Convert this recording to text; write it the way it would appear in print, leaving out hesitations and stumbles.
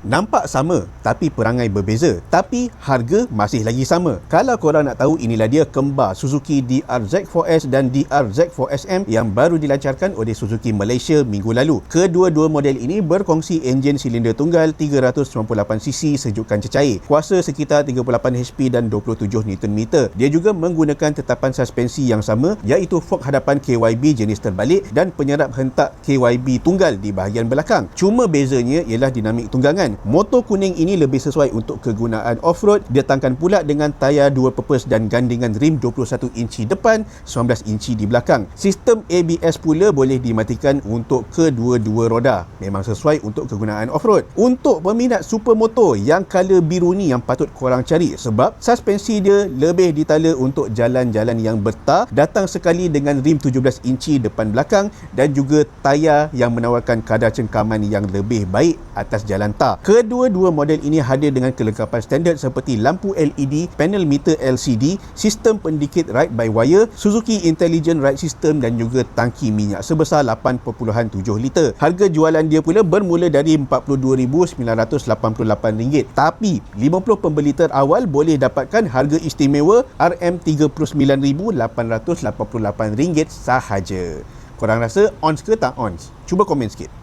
Nampak sama tapi perangai berbeza, tapi harga masih lagi sama. Kalau korang nak tahu, inilah dia kembar Suzuki DR-Z4S dan DR-Z4SM yang baru dilancarkan oleh Suzuki Malaysia minggu lalu. Kedua-dua model ini berkongsi enjin silinder tunggal 398cc sejukan cecair, kuasa sekitar 38 HP dan 27 Nm. Dia juga menggunakan tetapan suspensi yang sama, iaitu fork hadapan KYB jenis terbalik dan penyerap hentak KYB tunggal di bahagian belakang. Cuma bezanya ialah dinamik tunggangan. Motor kuning ini lebih sesuai untuk kegunaan off-road, datangkan pula dengan tayar dual purpose dan gandingan rim 21 inci depan, 19 inci di belakang. Sistem ABS pula boleh dimatikan untuk kedua-dua roda. Memang sesuai untuk kegunaan off-road. Untuk peminat supermotor, yang color biru ni yang patut korang cari, sebab suspensi dia lebih ditala untuk jalan-jalan yang bertar, datang sekali dengan rim 17 inci depan belakang dan juga tayar yang menawarkan kadar cengkaman yang lebih baik atas jalan tar. Kedua-dua model ini hadir dengan kelengkapan standard seperti lampu LED, panel meter LCD, sistem pendikit ride by wire, Suzuki Intelligent Ride System dan juga tangki minyak sebesar 8.7 liter. Harga jualan dia pula bermula dari RM42,988. Tapi 50 pembeli terawal boleh dapatkan harga istimewa RM39,888 sahaja. Korang rasa ons ke tak ons? Cuba komen sikit.